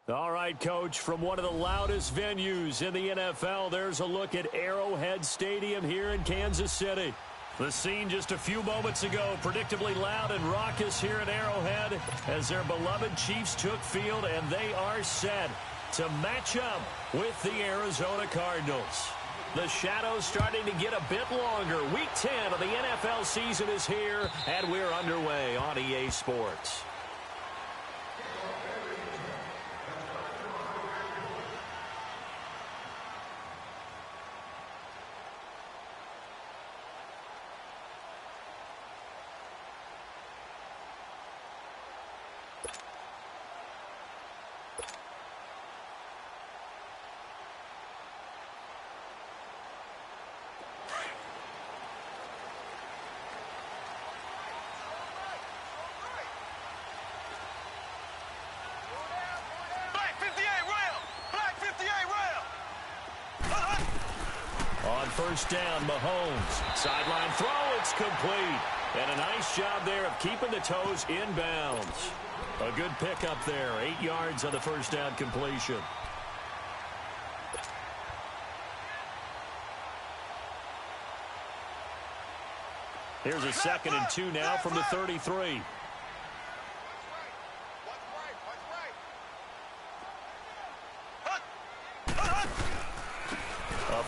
All right, Coach, from one of the loudest venues in the NFL, there's a look at Arrowhead Stadium here in Kansas City. The scene just a few moments ago, predictably loud and raucous here at Arrowhead as their beloved Chiefs took field, and they are set to match up with the Arizona Cardinals. The shadow's starting to get a bit longer. Week 10 of the NFL season is here, and we're underway on EA Sports. On first down, Mahomes. Sideline throw, it's complete. And a nice job there of keeping the toes inbounds. A good pickup there, 8 yards on the first down completion. Here's a 2nd and 2 now from the 33.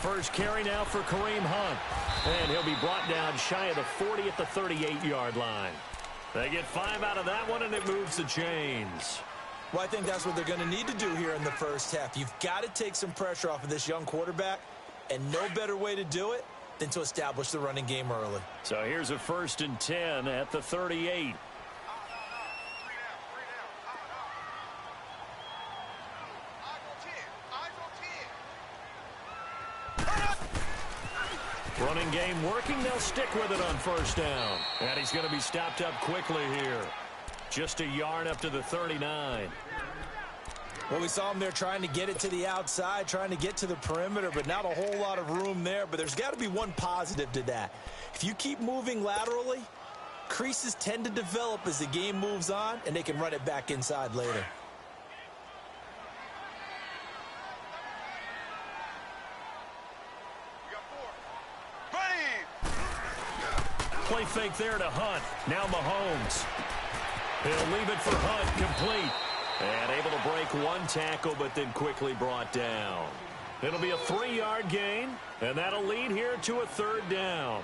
First carry now for Kareem Hunt. And he'll be brought down shy of the 40 at the 38-yard line. They get 5 out of that one, and it moves the chains. Well, I think that's what they're going to need to do here in the first half. You've got to take some pressure off of this young quarterback, and no better way to do it than to establish the running game early. So here's a 1st and 10 at the 38. Running game working. They'll stick with it on first down. And he's going to be stopped up quickly here. Just a yard up to the 39. Well, we saw him there trying to get it to the outside, trying to get to the perimeter, but not a whole lot of room there. But there's got to be one positive to that. If you keep moving laterally, creases tend to develop as the game moves on, and they can run it back inside later. Play fake there to Hunt. Now Mahomes. He'll leave it for Hunt, complete. And able to break one tackle, but then quickly brought down. It'll be a 3-yard gain, and that'll lead here to a 3rd down.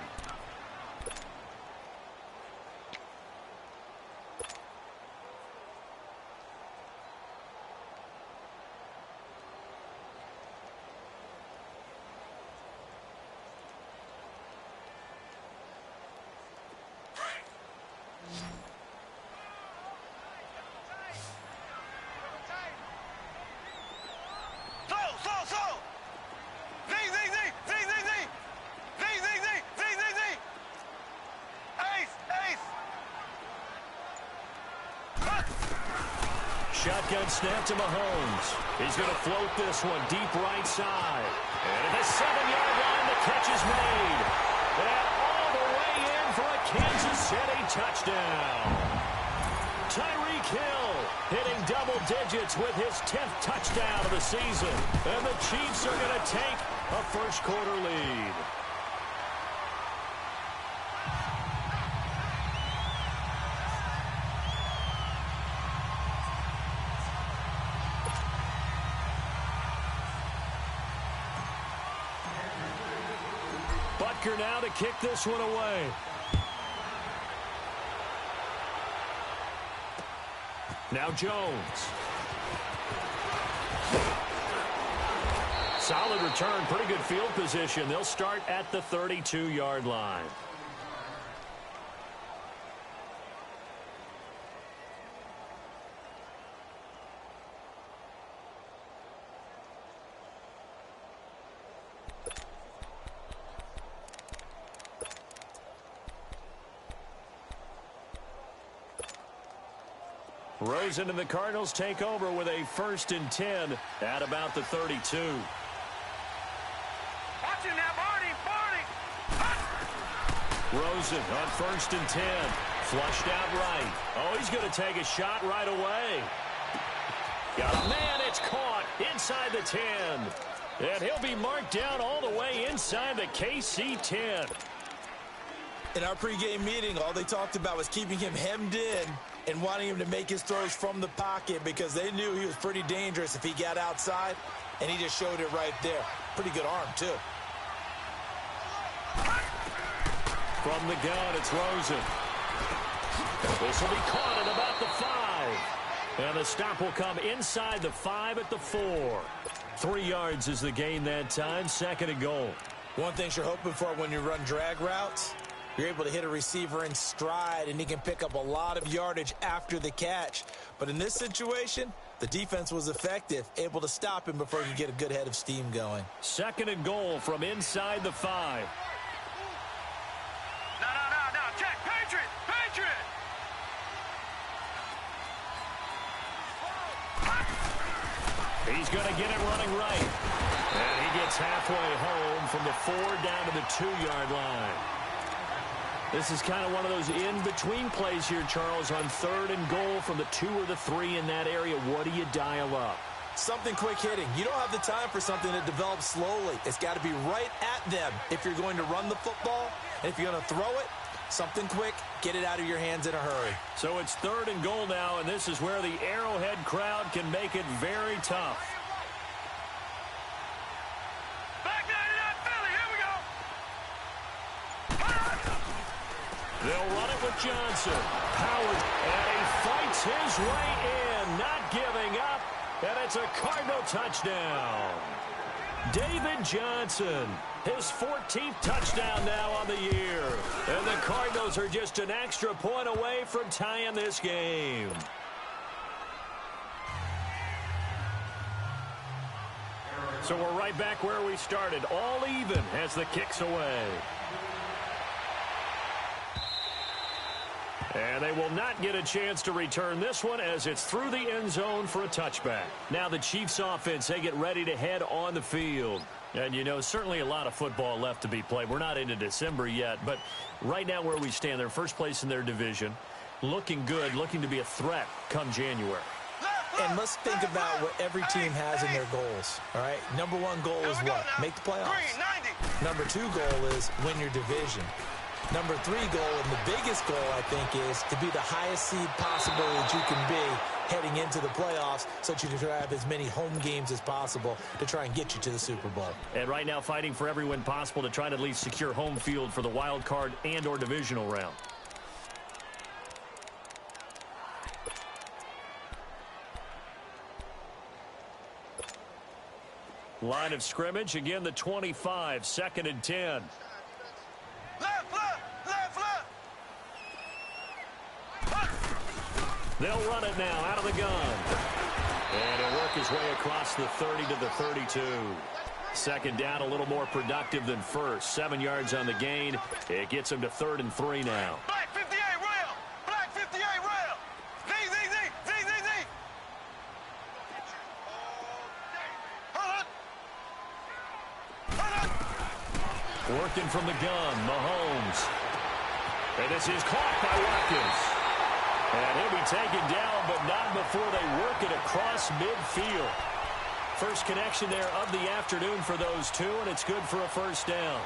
Shotgun snap to Mahomes. He's going to float this one deep right side. And at the 7-yard line, the catch is made. And all the way in for a Kansas City touchdown. Tyreek Hill hitting double digits with his 10th touchdown of the season. And the Chiefs are going to take a first-quarter lead. Butker now to kick this one away. Now Jones. Solid return, pretty good field position. They'll start at the 32-yard line. Rosen and the Cardinals take over with a 1st and 10 at about the 32. Watch it now, Barney! Rosen on 1st and 10. Flushed out right. Oh, he's going to take a shot right away. Got a man, it's caught inside the 10. And he'll be marked down all the way inside the KC 10. In our pregame meeting, all they talked about was keeping him hemmed in and wanting him to make his throws from the pocket because they knew he was pretty dangerous if he got outside, and he just showed it right there. Pretty good arm, too. From the gun, it's Rosen. This will be caught at about the 5. And the stop will come inside the 5 at the 4. 3 yards is the gain that time, 2nd and goal. One thing you're hoping for when you run drag routes, you're able to hit a receiver in stride, and he can pick up a lot of yardage after the catch. But in this situation, the defense was effective, able to stop him before he could get a good head of steam going. 2nd and goal from inside the 5. No. Check. Patriot. He's going to get it running right. And he gets halfway home from the 4 down to the 2-yard line. This is kind of one of those in-between plays here, Charles, on 3rd and goal from the 2 or the 3 in that area. What do you dial up? Something quick hitting. You don't have the time for something that develops slowly. It's got to be right at them if you're going to run the football. And if you're going to throw it, something quick, get it out of your hands in a hurry. So it's 3rd and goal now, and this is where the Arrowhead crowd can make it very tough. Back 99 Philly. Here we go. They'll run it with Johnson. Howard, and he fights his way in, not giving up, and it's a Cardinal touchdown. David Johnson, his 14th touchdown now on the year. And the Cardinals are just an extra point away from tying this game. So we're right back where we started, all even as the kick's away. And they will not get a chance to return this one as it's through the end zone for a touchback. Now the Chiefs offense, they get ready to head on the field. And, you know, certainly a lot of football left to be played. We're not into December yet, but right now where we stand, they're first place in their division. Looking good, looking to be a threat come January. And let's think about what every team has in their goals, all right? Number 1 goal is what? Make the playoffs. Number 2 goal is win your division. Number 3 goal, and the biggest goal, I think, is to be the highest seed possible that you can be heading into the playoffs so that you can have as many home games as possible to try and get you to the Super Bowl. And right now fighting for every win possible to try to at least secure home field for the wild card and or divisional round. Line of scrimmage, again the 25, 2nd and 10. Left. They'll run it now out of the gun. And he'll work his way across the 30 to the 32. 2nd down, a little more productive than first. 7 yards on the gain. It gets him to 3rd and 3 now. Black 58 rail. Black 58 rail. Z. Working from the gun, Mahomes. And this is caught by Watkins. And he'll be taken down, but not before they work it across midfield. First connection there of the afternoon for those two, and it's good for a first down.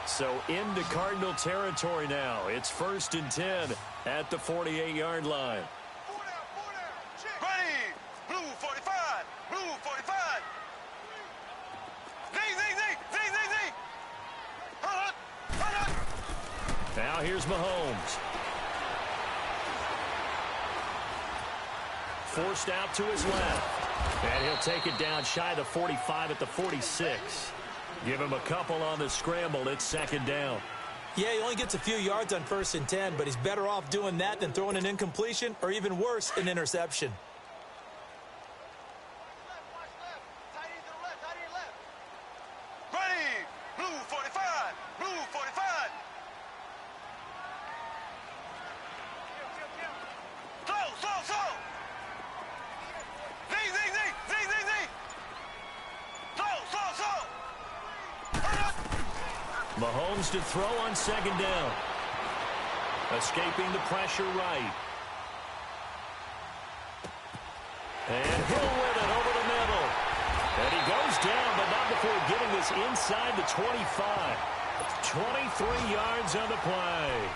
So into Cardinal territory now. It's 1st and 10 at the 48-yard line. Ready. Blue 45. Blue 45. Z. Now here's Mahomes. Forced out to his left. And he'll take it down shy of the 45 at the 46. Give him a couple on the scramble. It's 2nd down. Yeah, he only gets a few yards on 1st and 10, but he's better off doing that than throwing an incompletion or even worse, an interception. Ready. Blue 45. Blue 45. Slow. Z. Slow. Mahomes to throw on 2nd down. Escaping the pressure right. And he'll win it over the middle. And he goes down, but not before getting this inside the 25. 23 yards on the play.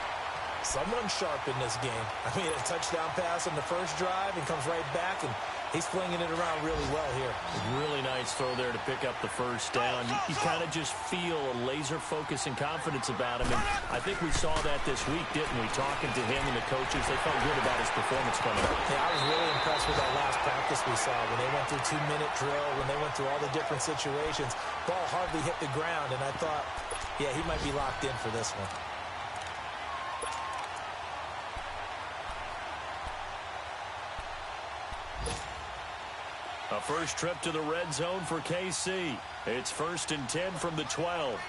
Someone sharp in this game. I mean, a touchdown pass on the first drive and comes right back, and he's flinging it around really well here. Really nice throw there to pick up the first down. You kind of just feel a laser focus and confidence about him. And I think we saw that this week, didn't we? Talking to him and the coaches, they felt good about his performance coming up. Yeah, I was really impressed with that last practice we saw when they went through 2-minute drill, when they went through all the different situations. Ball hardly hit the ground, and I thought, yeah, he might be locked in for this one. A first trip to the red zone for KC. It's 1st and 10 from the 12.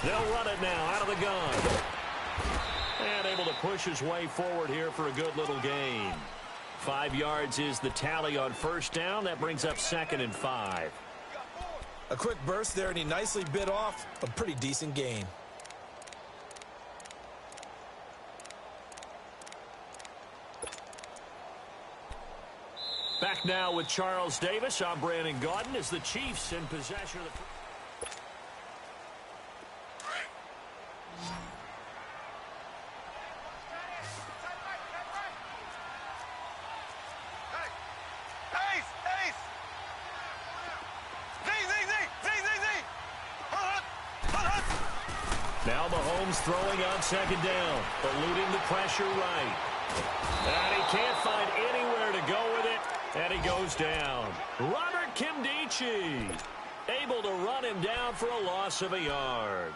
They'll run it now out of the gun. And able to push his way forward here for a good little gain. 5 yards is the tally on first down. That brings up 2nd and 5. A quick burst there, and he nicely bit off a pretty decent gain. Back now with Charles Davis. I'm Brandon Gaudin as the Chiefs in possession of the... Now Mahomes throwing on 2nd down, eluding the pressure right. And he can't find anywhere to go with it, and he goes down. Robert Kimdichie able to run him down for a loss of a yard.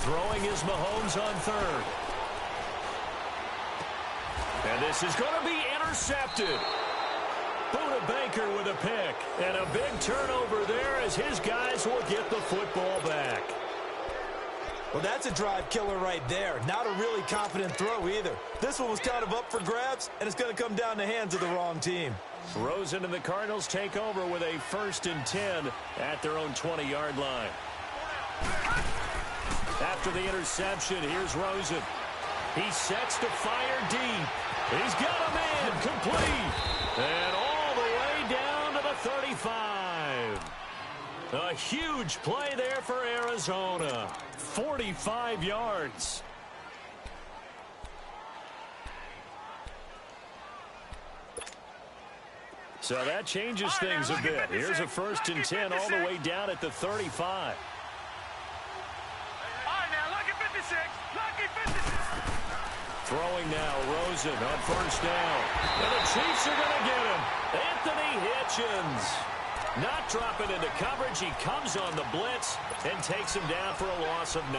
Throwing is Mahomes on 3rd. And this is going to be intercepted. Buda Baker with a pick. And a big turnover there as his guys will get the football back. Well, that's a drive killer right there. Not a really confident throw either. This one was kind of up for grabs, and it's going to come down the hands of the wrong team. Rosen and the Cardinals take over with a 1st and 10 at their own 20-yard line. After the interception, here's Rosen. He sets to fire deep. He's got him in, complete. And all the way down to the 35. A huge play there for Arizona. 45 yards. So that changes things a bit. Here's a 1st and 10 all the way down at the 35. Throwing now, Rosen on 1st down. And the Chiefs are going to get him. Anthony Hitchens. Not dropping into coverage. He comes on the blitz and takes him down for a loss of 9.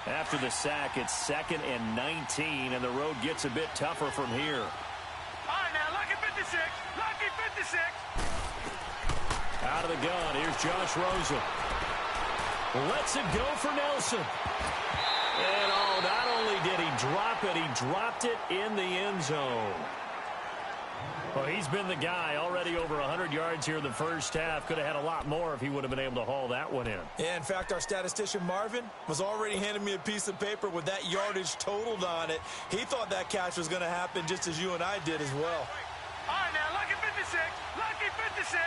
After the sack, it's 2nd and 19, and the road gets a bit tougher from here. Out of the gun, here's Josh Rosen. Lets it go for Nelson. And not only did he drop it, he dropped it in the end zone. Well, he's been the guy already over 100 yards here in the first half. Could have had a lot more if he would have been able to haul that one in. Yeah, in fact, our statistician Marvin was already handing me a piece of paper with that yardage totaled on it. He thought that catch was going to happen just as you and I did as well. All right, now, lucky 56. Lucky 56.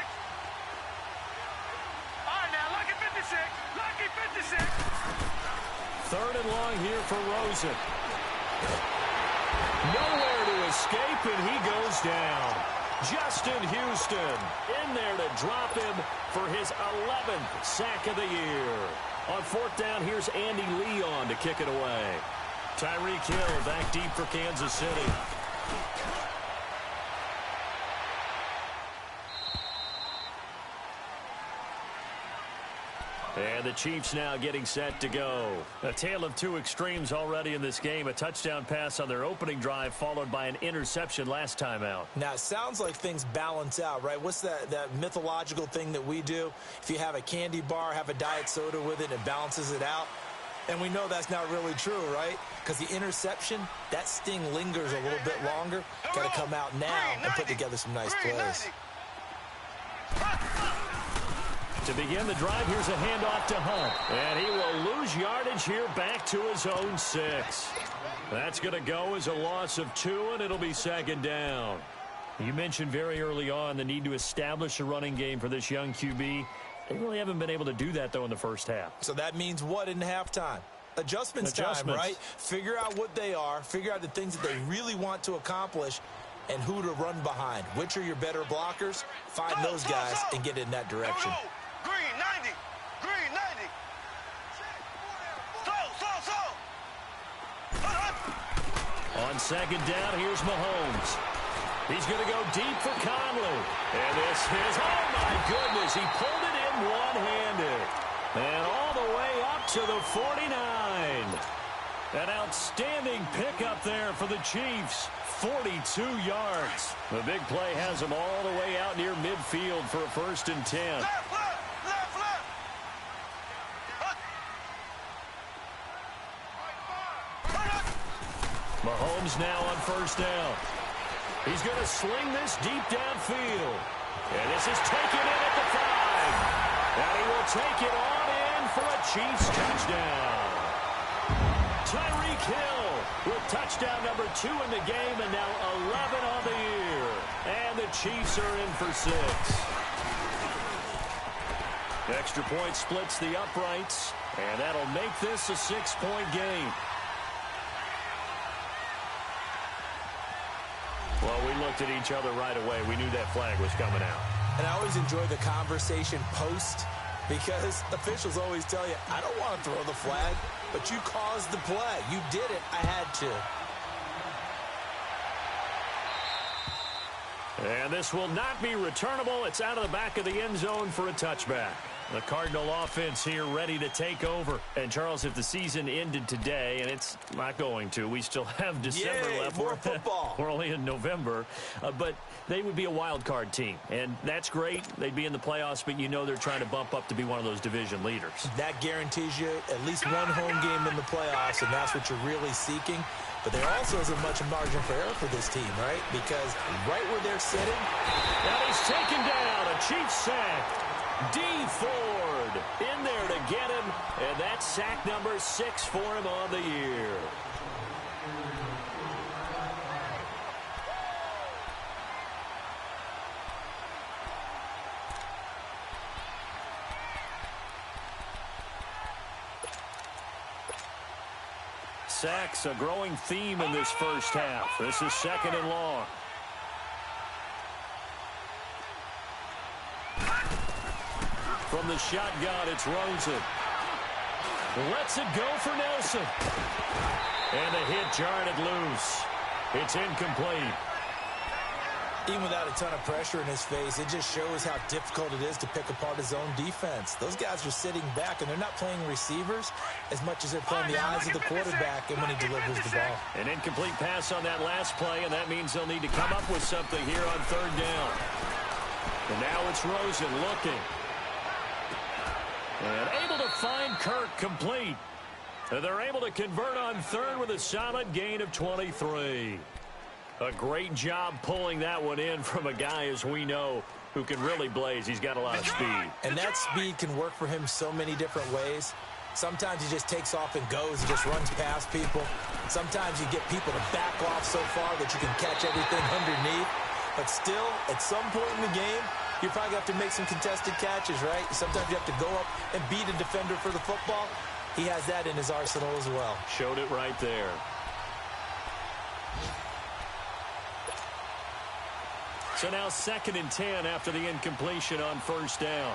All right, now, lucky 56. Lucky 56. 3rd and long here for Rosen. Nowhere to escape, and he goes down. Justin Houston in there to drop him for his 11th sack of the year. On 4th down, here's Andy Leon to kick it away. Tyreek Hill back deep for Kansas City. And the Chiefs now getting set to go. A tale of two extremes already in this game. A touchdown pass on their opening drive followed by an interception last time out. Now, it sounds like things balance out, right? What's that mythological thing that we do? If you have a candy bar, have a diet soda with it, it balances it out. And we know that's not really true, right? Because the interception, that sting lingers a little bit longer. Got to come out now and put together some nice plays. To begin the drive, here's a handoff to Hunt. And he will lose yardage here back to his own 6. That's going to go as a loss of 2, and it'll be second down. You mentioned very early on the need to establish a running game for this young QB. They really haven't been able to do that, though, in the first half. So that means what in halftime? Adjustments time, right? Figure out what they are, figure out the things that they really want to accomplish, and who to run behind. Which are your better blockers? Find those guys and get in that direction. Green 90. Green 90. On second down, here's Mahomes. He's going to go deep for Conley. And this is, oh my goodness, he pulled it in one-handed. And all the way up to the 49. An outstanding pickup there for the Chiefs. 42 yards. The big play has them all the way out near midfield for a 1st and 10. Left. Mahomes now on 1st down. He's going to sling this deep downfield. And this is taken in at the 5. And he will take it on in for a Chiefs touchdown. Tyreek Hill with touchdown number 2 in the game, and now 11 on the year. And the Chiefs are in for 6. Extra point splits the uprights, and that'll make this a 6-point game. Well, we looked at each other right away. We knew that flag was coming out. And I always enjoy the conversation post, because officials always tell you, I don't want to throw the flag, but you caused the play. You did it. I had to. And this will not be returnable. It's out of the back of the end zone for a touchback. The Cardinal offense here ready to take over. And, Charles, if the season ended today, and it's not going to, we still have December left. More football. We're only in November. But they would be a wild card team. And that's great. They'd be in the playoffs, but you know they're trying to bump up to be one of those division leaders. That guarantees you at least one home game in the playoffs, and that's what you're really seeking. But there also isn't much margin for error for this team, right? Because right where they're sitting. Now he's taken down. A Chiefs sack. D. Ford in there to get him, and that's sack number 6 for him on the year. Sacks, a growing theme in this first half. This is 2nd and long. From the shotgun, it's Rosen. Lets it go for Nelson. And the hit jarred it loose. It's incomplete. Even without a ton of pressure in his face, it just shows how difficult it is to pick apart his own defense. Those guys are sitting back, and they're not playing receivers as much as they're playing the eyes of the quarterback and when he delivers the ball. An incomplete pass on that last play, and that means they'll need to come up with something here on 3rd down. And now it's Rosen looking. And able to find Kirk complete. And they're able to convert on 3rd with a solid gain of 23. A great job pulling that one in from a guy, as we know, who can really blaze. He's got a lot of speed. And that speed can work for him so many different ways. Sometimes he just takes off and goes and just runs past people. Sometimes you get people to back off so far that you can catch everything underneath. But still, at some point in the game, you probably have to make some contested catches, right? Sometimes you have to go up and beat a defender for the football. He has that in his arsenal as well. Showed it right there. So now 2nd and 10 after the incompletion on 1st down.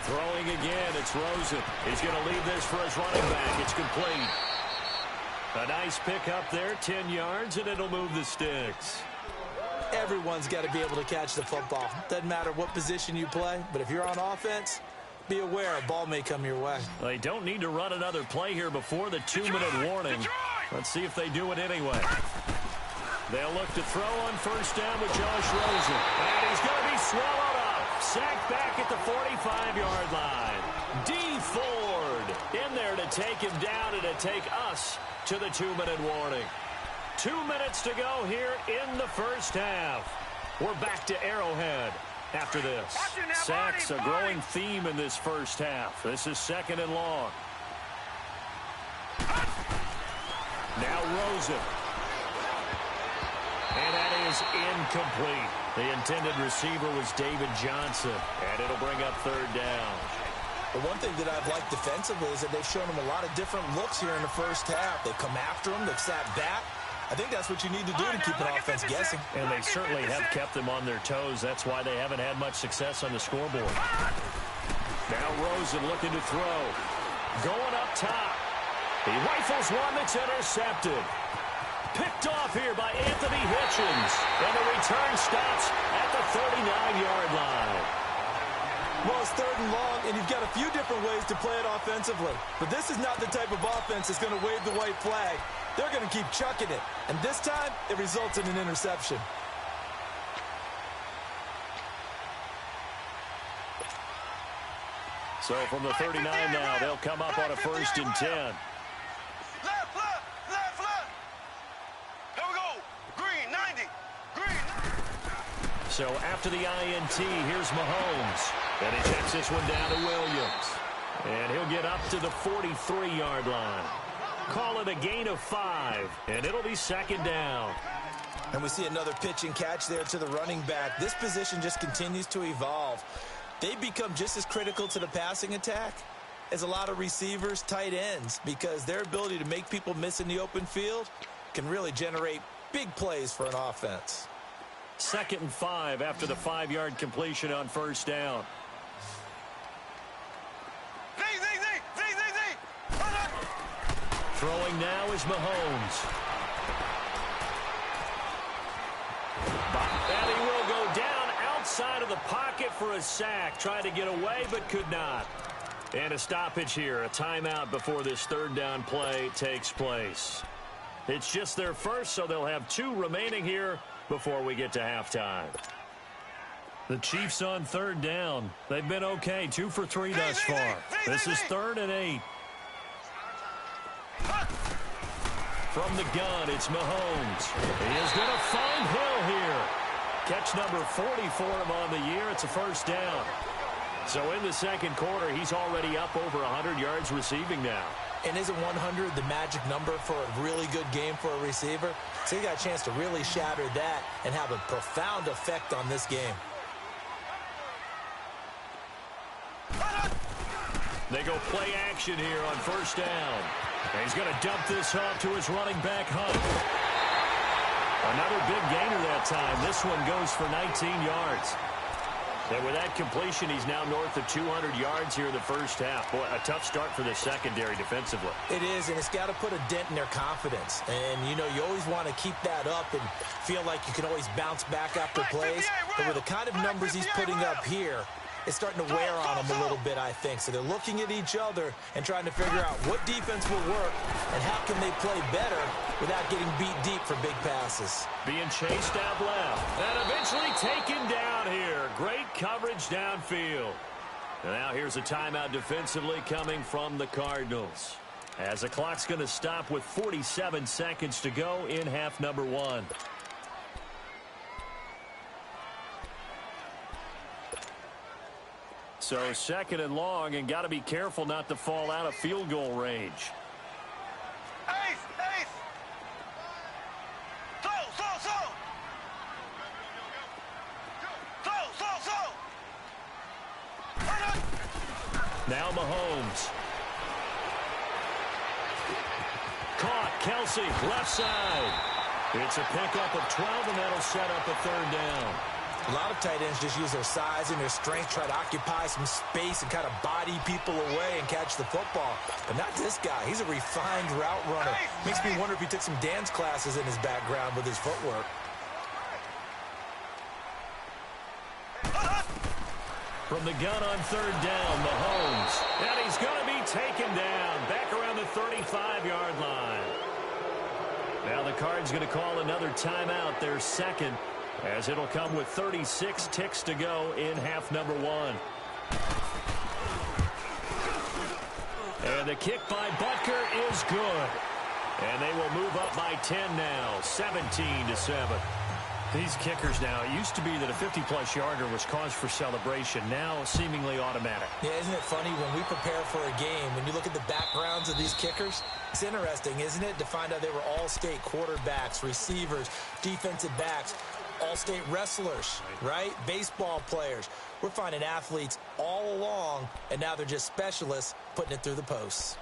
Throwing again, it's Rosen. He's going to leave this for his running back. It's complete. A nice pick up there, 10 yards, and it'll move the sticks. Everyone's got to be able to catch the football. Doesn't matter what position you play, but if you're on offense, be aware a ball may come your way. They don't need to run another play here before the 2-minute warning. Let's see if they do it anyway. They'll look to throw on first down with Josh Rosen. And he's going to be swallowed up. Sacked back at the 45-yard line. D. Ford in there to take him down and to take us to the 2-minute warning. 2 minutes to go here in the first half. We're back to Arrowhead after this. Sacks a growing theme in this first half. This is 2nd and long. Now Rosen. And that is incomplete. The intended receiver was David Johnson. And it'll bring up 3rd down. The one thing that I've liked defensively is that they've shown him a lot of different looks here in the first half. They've come after him. They've sat back. I think that's what you need to do to keep an offense guessing. And they certainly have kept them on their toes. That's why they haven't had much success on the scoreboard. Now Rosen looking to throw. Going up top. He rifles one that's intercepted. Picked off here by Anthony Hitchens. And the return stops at the 39-yard line. Well, it's 3rd and long, and you've got a few different ways to play it offensively. But this is not the type of offense that's going to wave the white flag. They're going to keep chucking it. And this time, it results in an interception. So from the 39 now, they'll come up on a 1st and 10. Left. Here we go. Green, 90. Green. So after the INT, here's Mahomes. And he checks this one down to Williams. And he'll get up to the 43-yard line. Call it a gain of 5, and it'll be 2nd down. And we see another pitch and catch there to the running back. This position just continues to evolve. They become just as critical to the passing attack as a lot of receivers, tight ends, because their ability to make people miss in the open field can really generate big plays for an offense. 2nd and 5 after the 5-yard completion on 1st down. Throwing now is Mahomes. And he will go down outside of the pocket for a sack. Tried to get away, but could not. And a stoppage here, a timeout before this 3rd down play takes place. It's just their first, so they'll have 2 remaining here before we get to halftime. The Chiefs on 3rd down. They've been okay, 2 for 3 thus far. This is 3rd and 8. From the gun, it's Mahomes. He is going to find Hill here. Catch number 40 for him on the year. It's a 1st down. So in the 2nd quarter, he's already up over 100 yards receiving now. And isn't 100 the magic number for a really good game for a receiver? So he got a chance to really shatter that and have a profound effect on this game. They go play action here on 1st down. And he's going to dump this off to his running back, Hunt. Another big gainer that time. This one goes for 19 yards. And with that completion, he's now north of 200 yards here in the first half. Boy, a tough start for the secondary defensively. It is, and it's got to put a dent in their confidence. And, you know, you always want to keep that up and feel like you can always bounce back after plays. But with the kind of numbers he's putting up here, it's starting to wear on them a little bit, I think. So they're looking at each other and trying to figure out what defense will work and how can they play better without getting beat deep for big passes. Being chased out left and eventually taken down here. Great coverage downfield. And now here's a timeout defensively coming from the Cardinals, as the clock's going to stop with 47 seconds to go in half number 1. So 2nd and long, and got to be careful not to fall out of field goal range. Ace! Now Mahomes. Caught. Kelsey, left side. It's a pickup of 12, and that'll set up a 3rd down. A lot of tight ends just use their size and their strength, try to occupy some space and kind of body people away and catch the football. But not this guy. He's a refined route runner. Makes me wonder if he took some dance classes in his background with his footwork. From the gun on third down, Mahomes. And he's going to be taken down back around the 35-yard line. Now the Cards going to call another timeout, their second, as it'll come with 36 ticks to go in half number one. And the kick by Butker is good. And they will move up by 10 now, 17-7. These kickers now, it used to be that a 50-plus yarder was cause for celebration. Now seemingly automatic. Yeah, isn't it funny when we prepare for a game, when you look at the backgrounds of these kickers, it's interesting, isn't it, to find out they were all-state quarterbacks, receivers, defensive backs, all-state wrestlers, right? Baseball players. We're finding athletes all along, and now they're just specialists putting it through the posts.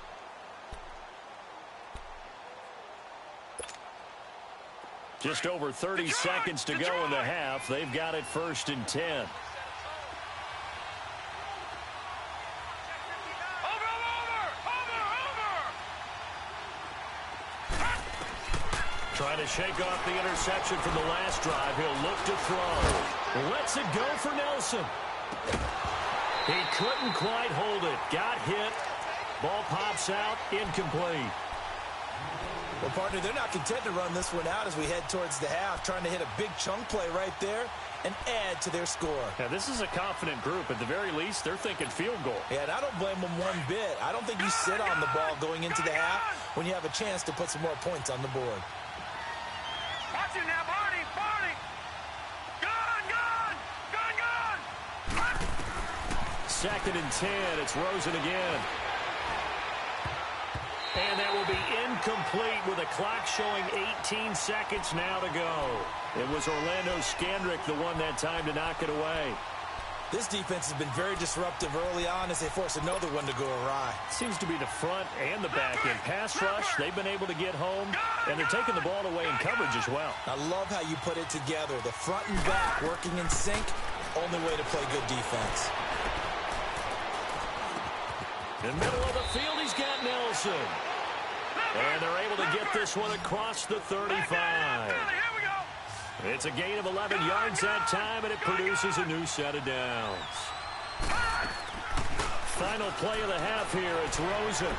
Just over 30 seconds to go in the half. They've got it 1st and 10. Trying to shake off the interception from the last drive. He'll look to throw. Lets it go for Nelson. He couldn't quite hold it. Got hit. Ball pops out. Incomplete. Well, partner, they're not content to run this one out as we head towards the half, trying to hit a big chunk play right there and add to their score. Yeah, this is a confident group. At the very least, they're thinking field goal. Yeah, and I don't blame them one bit. I don't think you sit on the ball going into the half when you have a chance to put some more points on the board. Watch it now, Barney, Barney. Gun. 2nd and 10. It's Rosen again. And that will be incomplete with a clock showing 18 seconds now to go. It was Orlando Scandrick the one that time to knock it away. This defense has been very disruptive early on as they force another one to go awry. Seems to be the front and the back end. Pass rush, they've been able to get home, and they're taking the ball away in coverage as well. I love how you put it together. The front and back working in sync, only way to play good defense. In the middle of the field, he's got Nelson. And they're able to get this one across the 35. It's a gain of 11 yards that time, and it produces a new set of downs. Final play of the half here. It's Rosen.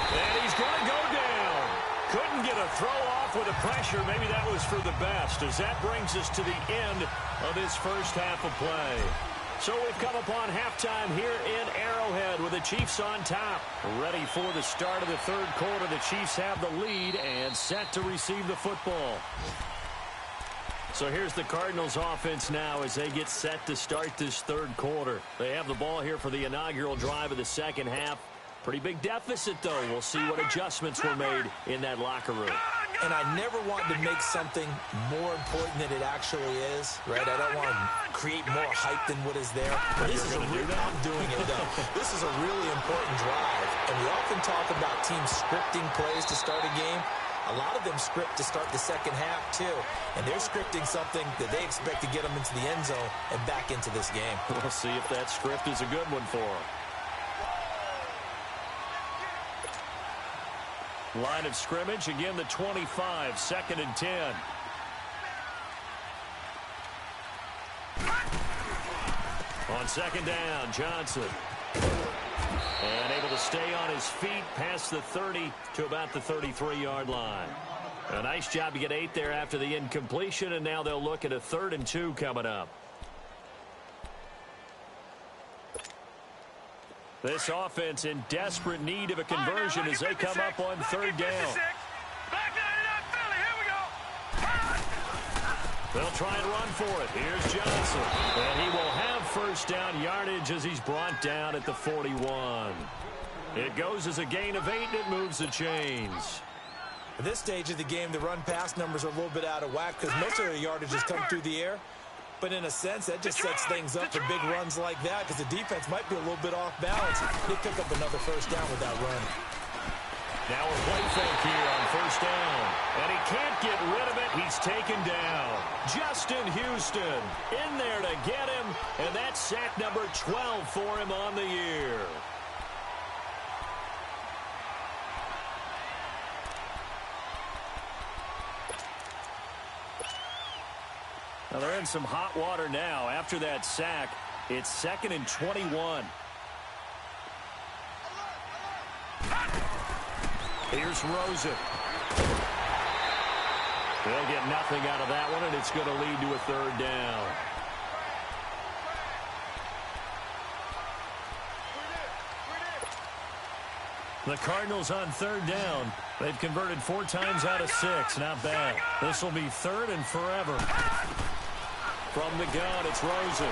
And he's going to go down. Couldn't get a throw off with the pressure. Maybe that was for the best, as that brings us to the end of this first half of play. So we've come upon halftime here in Arrowhead with the Chiefs on top. Ready for the start of the third quarter. The Chiefs have the lead and set to receive the football. So here's the Cardinals offense now as they get set to start this third quarter. They have the ball here for the inaugural drive of the second half. Pretty big deficit, though. We'll see what adjustments were made in that locker room. And I never want to make something more important than it actually is, right? I don't want to create more hype than what is there. But this is I'm doing it, though. This is a really important drive. And we often talk about teams scripting plays to start a game. A lot of them script to start the second half, too. And they're scripting something that they expect to get them into the end zone and back into this game. We'll see if that script is a good one for them. Line of scrimmage, again the 25, 2nd and 10. On 2nd down, Johnson. And able to stay on his feet past the 30 to about the 33-yard line. A nice job to get 8 there after the incompletion, and now they'll look at a 3rd and 2 coming up. This offense in desperate need of a conversion as they come up on 3rd down. They'll try and run for it. Here's Johnson. And he will have 1st down yardage as he's brought down at the 41. It goes as a gain of 8, and it moves the chains. At this stage of the game, the run-pass numbers are a little bit out of whack because most of their yardage has come through the air. But in a sense, that just sets things up for big runs like that because the defense might be a little bit off balance. They pick up another 1st down with that run. Now a play fake here on 1st down. And he can't get rid of it. He's taken down. Justin Houston in there to get him. And that's sack number 12 for him on the year. Now they're in some hot water now after that sack. It's 2nd and 21. Here's Rosen. They'll get nothing out of that one, and it's going to lead to a 3rd down. The Cardinals on 3rd down. They've converted 4 times out of 6. Not bad. This will be 3rd and forever. From the gun, it's Rosen.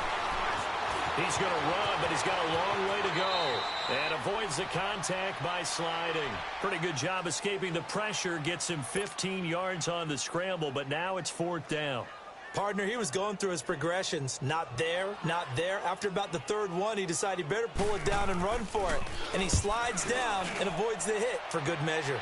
He's going to run, but he's got a long way to go. And avoids the contact by sliding. Pretty good job escaping the pressure. Gets him 15 yards on the scramble, but now it's 4th down. Partner, he was going through his progressions. Not there, not there. After about the 3rd one, he decided he better pull it down and run for it. And he slides down and avoids the hit for good measure.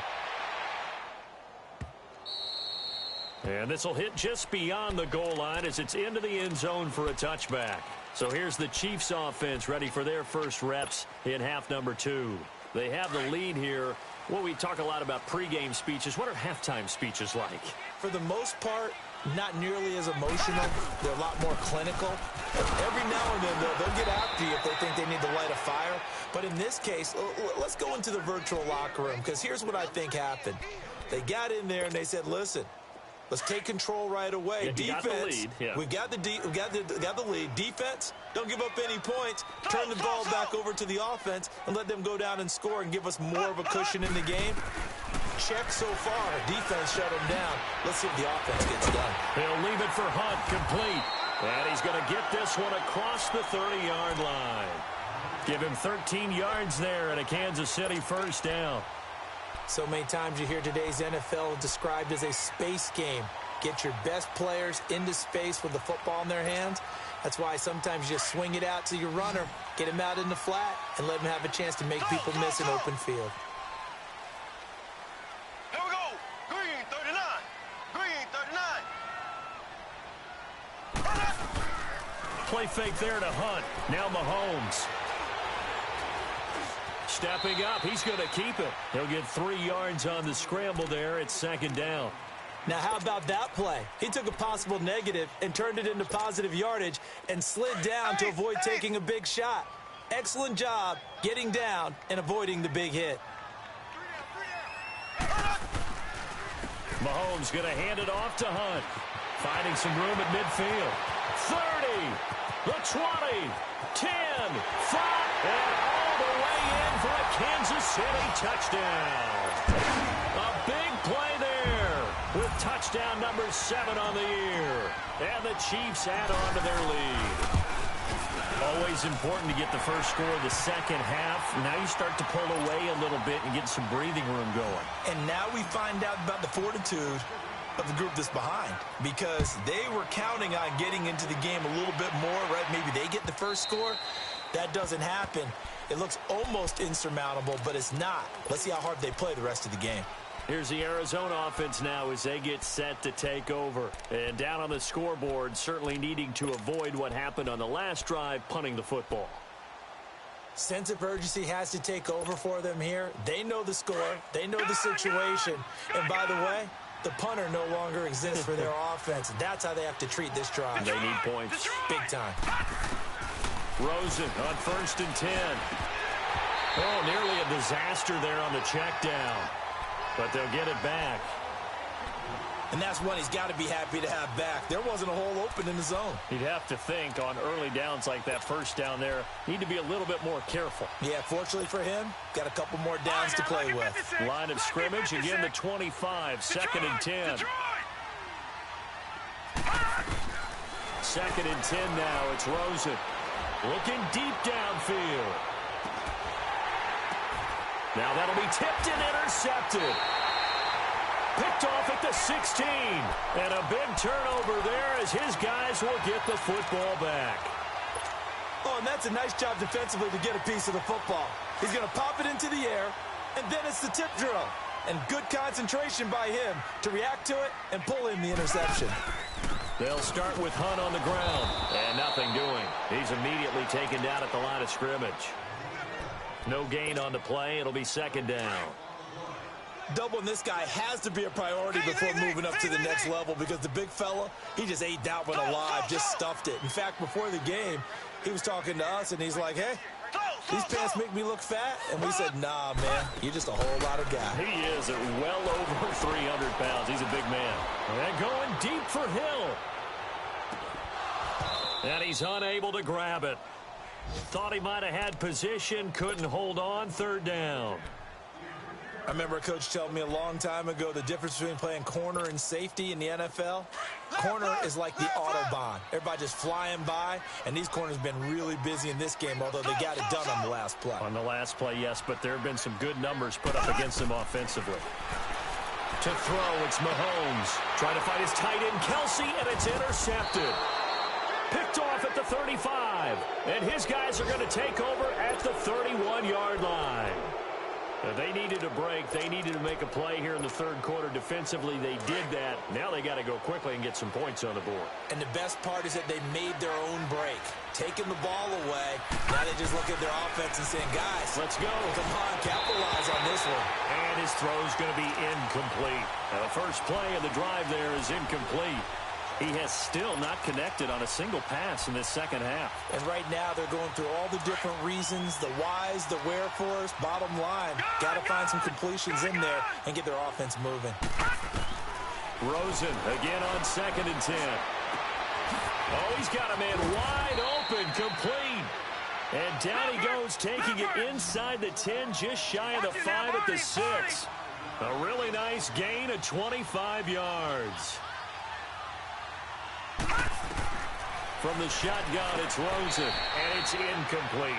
And this will hit just beyond the goal line as it's into the end zone for a touchback. So here's the Chiefs offense ready for their first reps in half number 2. They have the lead here. Well, we talk a lot about pregame speeches. What are halftime speeches like? For the most part, not nearly as emotional. They're a lot more clinical. Every now and then, they'll get after you if they think they need to light a fire. But in this case, let's go into the virtual locker room, because here's what I think happened. They got in there and they said, listen, let's take control right away. Yeah, defense, we've got the lead. Defense, don't give up any points. Turn the ball back over to the offense and let them go down and score and give us more of a cushion in the game. Check so far. Defense shut him down. Let's see if the offense gets done. He'll leave it for Hunt, complete. And he's going to get this one across the 30-yard line. Give him 13 yards there and a Kansas City first down. So many times you hear today's NFL described as a space game. Get your best players into space with the football in their hands. That's why sometimes you just swing it out to your runner, get him out in the flat, and let him have a chance to make people miss an open field. Here we go. Green 39. Green 39. Play fake there to Hunt. Now Mahomes. Stepping up, he's going to keep it. He'll get 3 yards on the scramble there. It's 2nd down. Now, how about that play? He took a possible negative and turned it into positive yardage and slid down to avoid taking a big shot. Excellent job getting down and avoiding the big hit. Mahomes going to hand it off to Hunt. Finding some room at midfield. 30, the 20, 10, 5, and all the way in for a Kansas City touchdown. A big play there with touchdown number 7 on the year. And the Chiefs add on to their lead. Always important to get the first score of the second half. Now you start to pull away a little bit and get some breathing room going. And now we find out about the fortitude of the group that's behind, because they were counting on getting into the game a little bit more, right? Maybe they get the first score. That doesn't happen. It looks almost insurmountable, but it's not. Let's see how hard they play the rest of the game. Here's the Arizona offense now as they get set to take over. And down on the scoreboard, certainly needing to avoid what happened on the last drive, punting the football. Sense of urgency has to take over for them here. They know the score. They know the situation. And by the way, the punter no longer exists for their offense. That's how they have to treat this drive. They need points. Big time. Rosen on 1st and 10. Oh, nearly a disaster there on the check down. But they'll get it back. And that's one he's got to be happy to have back. There wasn't a hole open in the zone. You'd have to think on early downs like that first down there, need to be a little bit more careful. Yeah, fortunately for him, got a couple more downs to play with. Line of scrimmage, again the 25, 2nd and 10. 2nd and 10 now, it's Rosen. Looking deep downfield. Now that'll be tipped and intercepted. Picked off at the 16. And a big turnover there as his guys will get the football back. Oh, and that's a nice job defensively to get a piece of the football. He's going to pop it into the air, and then it's the tip drill. And good concentration by him to react to it and pull in the interception. They'll start with Hunt on the ground. And nothing doing. He's immediately taken down at the line of scrimmage. No gain on the play. It'll be 2nd down. Doubling this guy has to be a priority before moving up to the next level because the big fella, he just ate that one alive, just stuffed it. In fact, before the game, he was talking to us, and he's like, hey, these pants make me look fat. And we said, nah, man, you're just a whole lot of guy. He is at well over 300 pounds. He's a big man. And going deep for Hill. And he's unable to grab it. Thought he might have had position, couldn't hold on, third down. I remember a coach telling me a long time ago the difference between playing corner and safety in the NFL. Corner is like the Autobahn. Everybody just flying by, and these corners have been really busy in this game, although they got it done on the last play. On the last play, yes, but there have been some good numbers put up against them offensively. To throw, it's Mahomes. Trying to find his tight end, Kelsey, and it's intercepted. Picked off at the 35, and his guys are going to take over at the 31-yard line. They needed a break. They needed to make a play here in the third quarter. Defensively, they did that. Now they got to go quickly and get some points on the board. And the best part is that they made their own break. Taking the ball away. Now they just look at their offense and saying, guys, let's go. Come on, capitalize on this one. And his throw is going to be incomplete. Now, the first play of the drive there is incomplete. He has still not connected on a single pass in this second half. And right now they're going through all the different reasons, the whys, the wherefores. Bottom line, got to find some completions in there and get their offense moving. Rosen again on 2nd and 10. Oh, he's got a man wide open, complete. And down he goes, taking it inside the 10, just shy of the 5 at the 6. A really nice gain of 25 yards. From the shotgun, it's Rosen, and it's incomplete.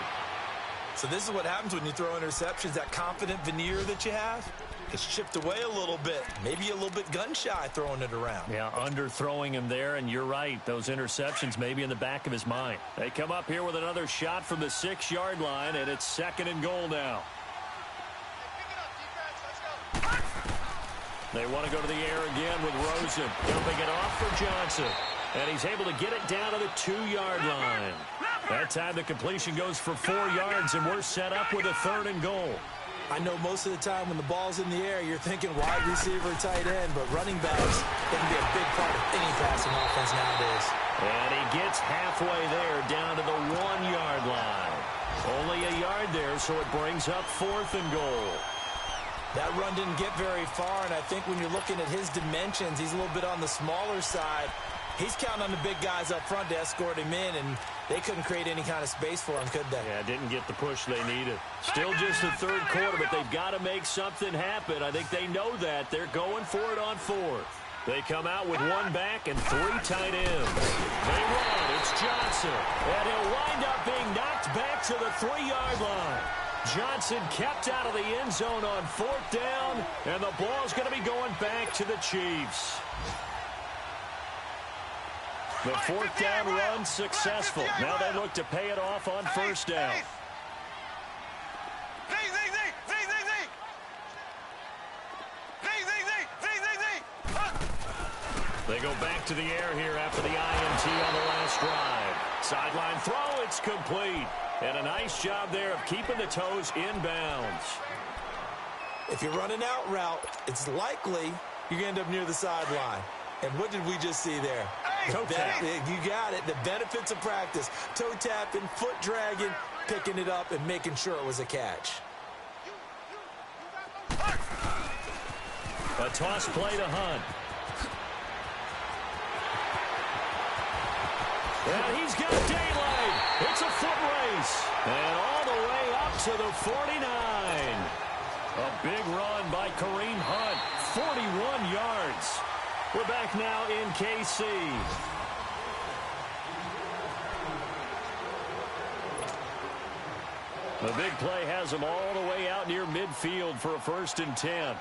So this is what happens when you throw interceptions. That confident veneer that you have is chipped away a little bit. Maybe a little bit gun-shy throwing it around. Yeah, underthrowing him there, and you're right. Those interceptions may be in the back of his mind. They come up here with another shot from the 6-yard line, and it's 2nd and goal now. They want to go to the air again with Rosen. Dumping it off for Johnson. And he's able to get it down to the 2-yard line. That time the completion goes for 4 yards, and we're set up with a 3rd and goal. I know most of the time when the ball's in the air, you're thinking wide receiver, tight end, but running backs, they can be a big part of any passing offense nowadays. And he gets halfway there down to the 1-yard line. Only a yard there, so it brings up 4th and goal. That run didn't get very far, and I think when you're looking at his dimensions, he's a little bit on the smaller side. He's counting on the big guys up front to escort him in, and they couldn't create any kind of space for him, could they? Yeah, didn't get the push they needed. Still just the 3rd quarter, but they've got to make something happen. I think they know that. They're going for it on 4th. They come out with 1 back and 3 tight ends. They run. It's Johnson. And he'll wind up being knocked back to the 3-yard line. Johnson kept out of the end zone on 4th down, and the ball's going to be going back to the Chiefs. The 4th down run successful. Now they look to pay it off on 1st down. They go back to the air here after the INT on the last drive. Sideline throw, it's complete. And a nice job there of keeping the toes inbounds. If you're running out route, it's likely you're going to end up near the sideline. And what did we just see there? Toe tap. You got it. The benefits of practice. Toe tapping, foot dragging, picking it up, and making sure it was a catch. A toss play to Hunt. And he's got daylight. It's a foot race. And all the way up to the 49. A big run by Kareem Hunt. 41 yards. We're back now in KC. The big play has them all the way out near midfield for a 1st and 10.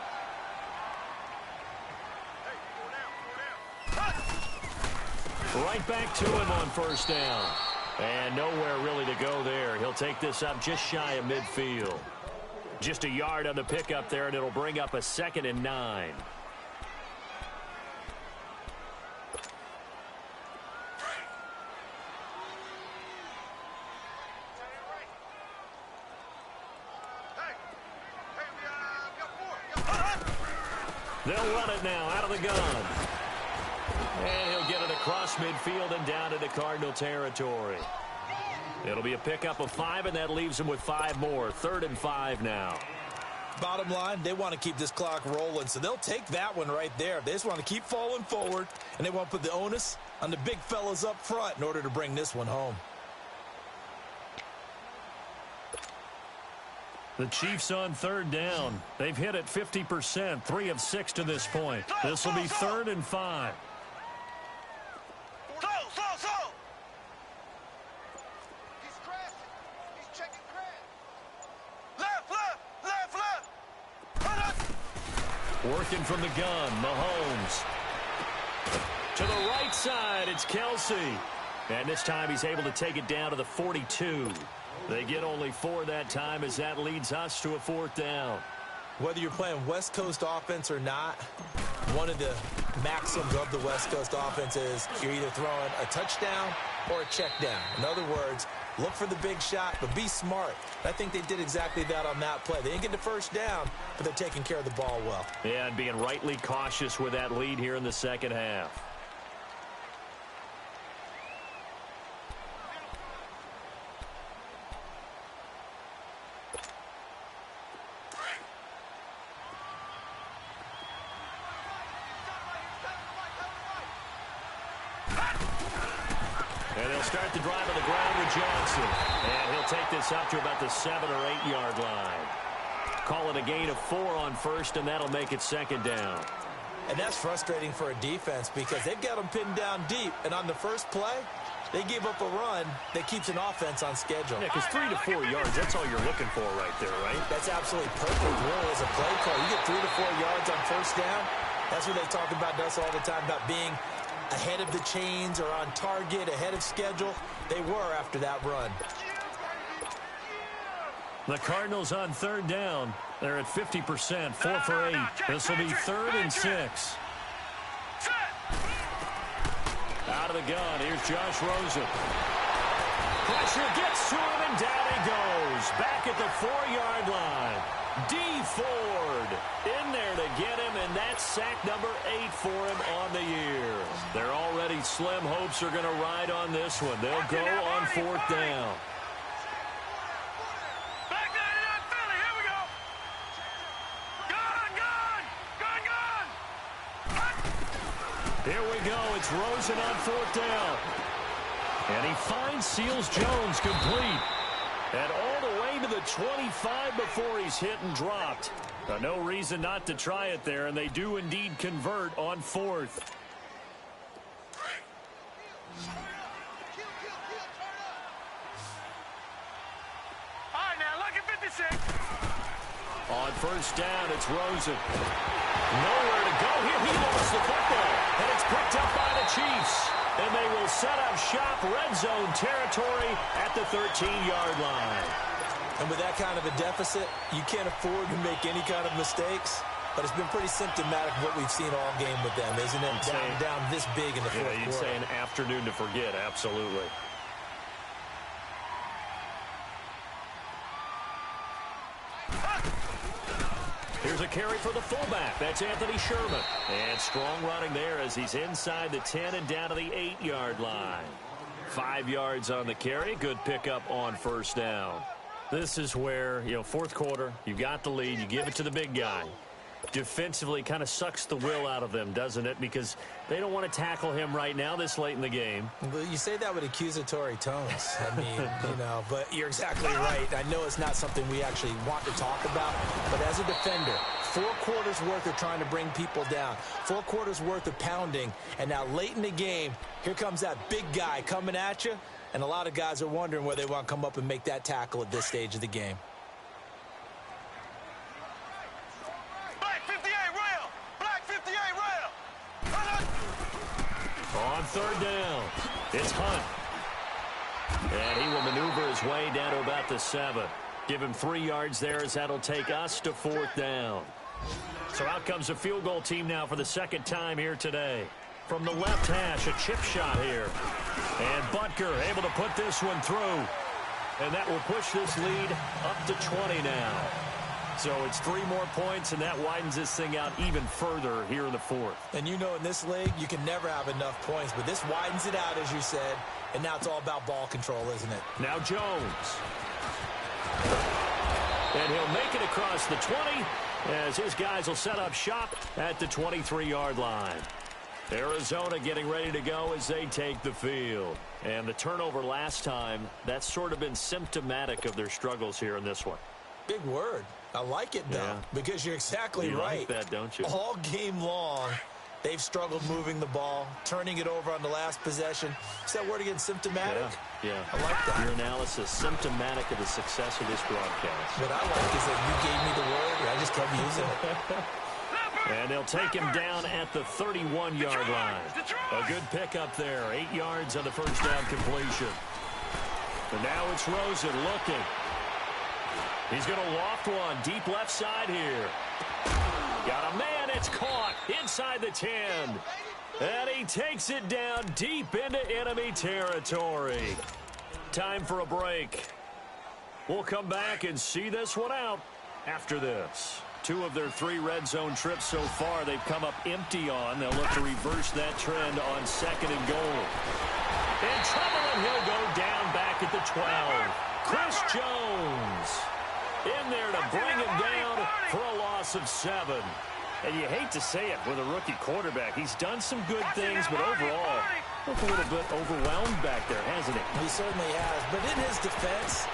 Right back to him on 1st down. And nowhere really to go there. He'll take this up just shy of midfield. Just a yard on the pickup there, and it'll bring up a 2nd and 9. They'll run it now out of the gun. And he'll get it across midfield and down into Cardinal territory. It'll be a pickup of 5, and that leaves them with 5 more. 3rd and 5 now. Bottom line, they want to keep this clock rolling, so they'll take that one right there. They just want to keep falling forward, and they want to put the onus on the big fellas up front in order to bring this one home. The Chiefs on 3rd down. They've hit it 50%, 3 of 6 to this point. This will be 3rd and 5. Working from the gun, Mahomes. To the right side, it's Kelsey. And this time he's able to take it down to the 42. They get only 4 that time as that leads us to a 4th down. Whether you're playing West Coast offense or not, one of the maxims of the West Coast offense is you're either throwing a touchdown or a check down. In other words, look for the big shot, but be smart. I think they did exactly that on that play. They didn't get the first down, but they're taking care of the ball well. Yeah, and being rightly cautious with that lead here in the second half. And they'll start the drive on the ground with Johnson. And he'll take this up to about the 7 or 8 yard line. Call it a gain of 4 on 1st, and that'll make it 2nd down. And that's frustrating for a defense because they've got them pinned down deep. And on the first play, they gave up a run that keeps an offense on schedule. Yeah, because 3 to 4 yards, that's all you're looking for right there, right? That's absolutely perfect, really, as a play call. You get 3 to 4 yards on 1st down. That's what they talk about us all the time, about being ahead of the chains or on target, ahead of schedule. They were after that run. The Cardinals on 3rd down. They're at 50%, 4 for 8. This will be 3rd and 6. Out of the gun, here's Josh Rosen. Pressure gets to him, and down he goes. Back at the 4-yard line. D. Ford in there to get him, and that's sack number 8 for him on the year. They're already slim hopes are going to ride on this one. They'll go on 4th down. Here we go. It's Rosen on 4th down. And he finds Seals Jones complete. And all the way to the 25 before he's hit and dropped. No reason not to try it there, and they do indeed convert on 4th. All right, now, look at 56. On 1st down, it's Rosen. Nowhere to go here. He lost the football, and it's picked up by the Chiefs. And they will set up shop, red zone territory at the 13-yard line. And with that kind of a deficit, you can't afford to make any kind of mistakes. But it's been pretty symptomatic of what we've seen all game with them, isn't it? Down this big in the fourth quarter. You'd say an afternoon to forget, absolutely. Here's a carry for the fullback. That's Anthony Sherman. And strong running there as he's inside the 10 and down to the 8-yard line. 5 yards on the carry. Good pickup on 1st down. This is where, 4th quarter, you've got the lead. You give it to the big guy. Defensively kind of sucks the will out of them, doesn't it? Because they don't want to tackle him right now this late in the game. Well, you say that with accusatory tones. I mean, but you're exactly right. I know it's not something we actually want to talk about, but as a defender, 4 quarters worth of trying to bring people down, 4 quarters worth of pounding, and now late in the game, here comes that big guy coming at you, and a lot of guys are wondering where they want to come up and make that tackle at this stage of the game. On 3rd down, it's Hunt. And he will maneuver his way down to about the 7. Give him 3 yards there as that'll take us to 4th down. So out comes a field goal team now for the 2nd time here today. From the left hash, a chip shot here. And Butker able to put this one through. And that will push this lead up to 20 now. So it's 3 more points, and that widens this thing out even further here in the fourth. And you know in this league, you can never have enough points, but this widens it out, as you said, and now it's all about ball control, isn't it? Now Jones. And he'll make it across the 20 as his guys will set up shop at the 23-yard line. Arizona getting ready to go as they take the field. And the turnover last time, that's sort of been symptomatic of their struggles here in this one. Big word. I like it, though, because you're exactly right. You like that, don't you? All game long, they've struggled moving the ball, turning it over on the last possession. Is that word again, symptomatic? Yeah. I like that. Your analysis, symptomatic of the success of this broadcast. What I like is that you gave me the word, and I just kept using it. And they'll take him down at the 31-yard line. A good pickup there. 8 yards on the first down completion. And now it's Rosen looking. He's going to loft one deep left side here. Got a man. It's caught inside the 10. And he takes it down deep into enemy territory. Time for a break. We'll come back and see this one out after this. 2 of their 3 red zone trips so far they've come up empty on. They'll look to reverse that trend on 2nd and goal. In trouble, and he'll go down back at the 12. Chris Jones in there to bring him down for a loss of 7. And you hate to say it with a rookie quarterback. He's done some good things, but overall, looked a little bit overwhelmed back there, hasn't he? He certainly has. But in his defense,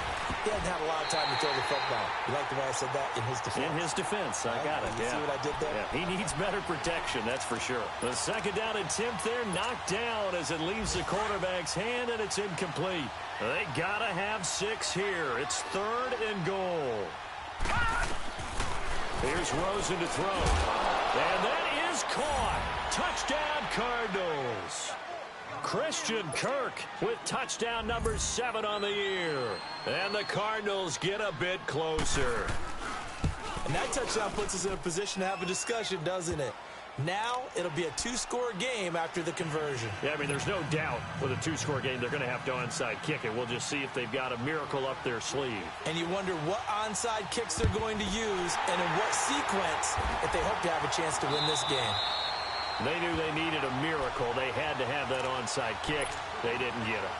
he hasn't had a lot of time to throw the football. You like the way I said that? In his defense. In his defense. I got it. You see what I did there? Yeah, he needs better protection, that's for sure. The 2nd down attempt there knocked down as it leaves the quarterback's hand, and it's incomplete. They got to have 6 here. It's 3rd and goal. Here's Rosen to throw. And that is caught. Touchdown, Cardinals. Christian Kirk with touchdown number 7 on the year. And the Cardinals get a bit closer. And that touchdown puts us in a position to have a discussion, doesn't it? Now it'll be a 2-score game after the conversion. Yeah, I mean, there's no doubt with a 2-score game they're going to have to onside kick it. We'll just see if they've got a miracle up their sleeve. And you wonder what onside kicks they're going to use and in what sequence if they hope to have a chance to win this game. They knew they needed a miracle. They had to have that onside kick. They didn't get it.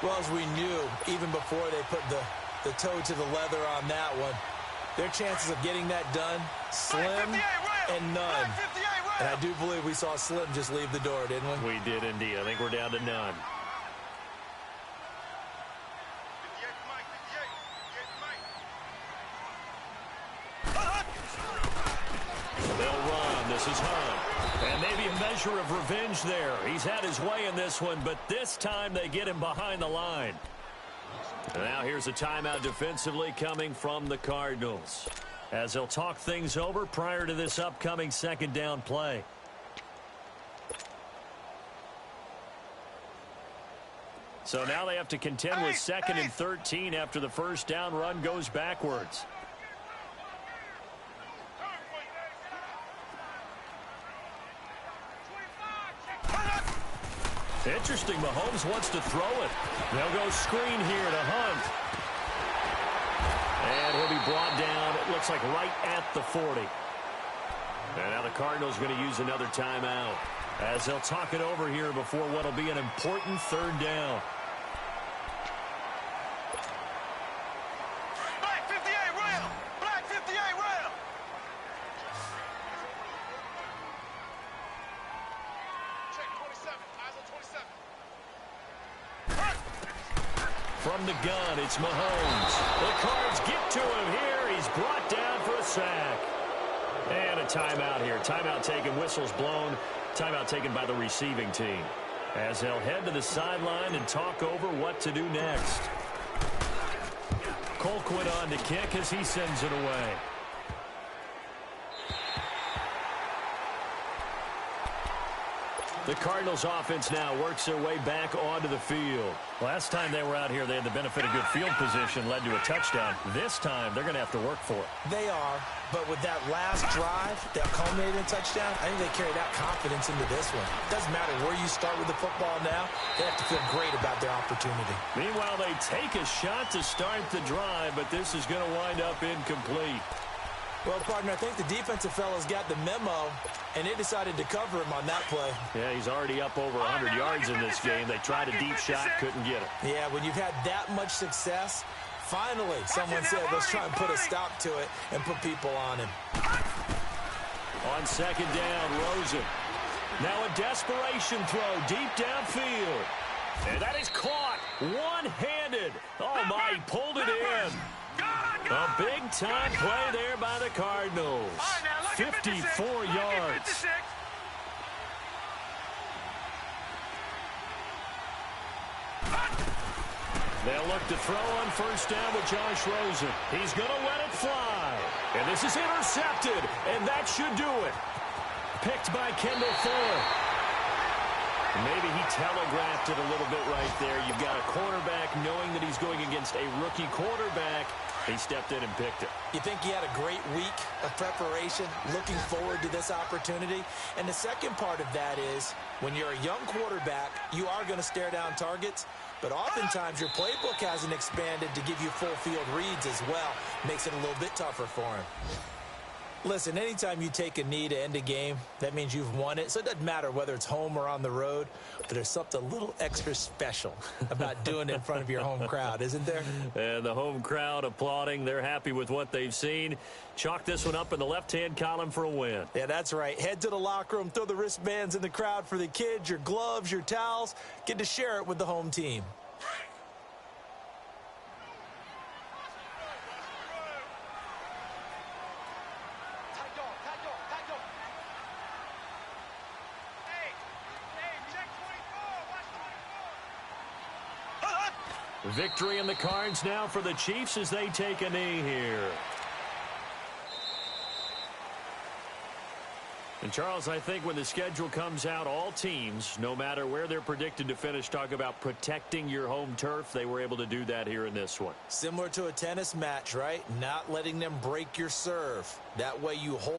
Well, as we knew, even before they put the toe to the leather on that one, their chances of getting that done, slim and none. And I do believe we saw Slim just leave the door, didn't we? We did indeed. I think we're down to none. They'll run. This is Hunt. And maybe a measure of revenge there. He's had his way in this one, but this time they get him behind the line. And now here's a timeout defensively coming from the Cardinals, as they'll talk things over prior to this upcoming 2nd down play. So now they have to contend with 2nd and 13 after the first down run goes backwards. Interesting, Mahomes wants to throw it. They'll go screen here to Hunt. And he'll be brought down, it looks like right at the 40. And now the Cardinals are going to use another timeout, as they'll talk it over here before what will be an important 3rd down. Black 58 rail! Black 58 rail! Check 27. Eyes on 27. From the gun, it's Mahomes. The Cards get to him here. He's brought down for a sack. And a timeout here. Timeout taken, whistles blown. Timeout taken by the receiving team, as they'll head to the sideline and talk over what to do next. Colquitt on to kick as he sends it away. The Cardinals offense now works their way back onto the field. Last time they were out here, they had the benefit of good field position, led to a touchdown. This time, they're going to have to work for it. They are, but with that last drive that culminated in a touchdown, I think they carry that confidence into this one. It doesn't matter where you start with the football now. They have to feel great about their opportunity. Meanwhile, they take a shot to start the drive, but this is going to wind up incomplete. Well, partner, I think the defensive fellas got the memo, and they decided to cover him on that play. Yeah, he's already up over 100 yards in this game. They tried a deep shot, couldn't get it. Yeah, when you've had that much success, finally someone said, let's try and put a stop to it and put people on him. On second down, Rosen. Now a desperation throw deep downfield. And that is caught one-handed. Oh, my, he pulled it in. A big-time play there by the Cardinals. 54 yards. They'll look to throw on first down with Josh Rosen. He's going to let it fly. And this is intercepted, and that should do it. Picked by Kendall Fuller. Maybe he telegraphed it a little bit right there. You've got a quarterback knowing that he's going against a rookie quarterback. He stepped in and picked it. You think he had a great week of preparation, looking forward to this opportunity? And the second part of that is, when you're a young quarterback, you are going to stare down targets, but oftentimes your playbook hasn't expanded to give you full field reads as well. Makes it a little bit tougher for him. Listen, anytime you take a knee to end a game, that means you've won it. So it doesn't matter whether it's home or on the road, but there's something a little extra special about doing it in front of your home crowd, isn't there? And the home crowd applauding. They're happy with what they've seen. Chalk this one up in the left-hand column for a win. Yeah, that's right. Head to the locker room, throw the wristbands in the crowd for the kids, your gloves, your towels. Get to share it with the home team. Victory in the cards now for the Chiefs as they take a knee here. And, Charles, I think when the schedule comes out, all teams, no matter where they're predicted to finish, talk about protecting your home turf. They were able to do that here in this one. Similar to a tennis match, right? Not letting them break your serve. That way you hold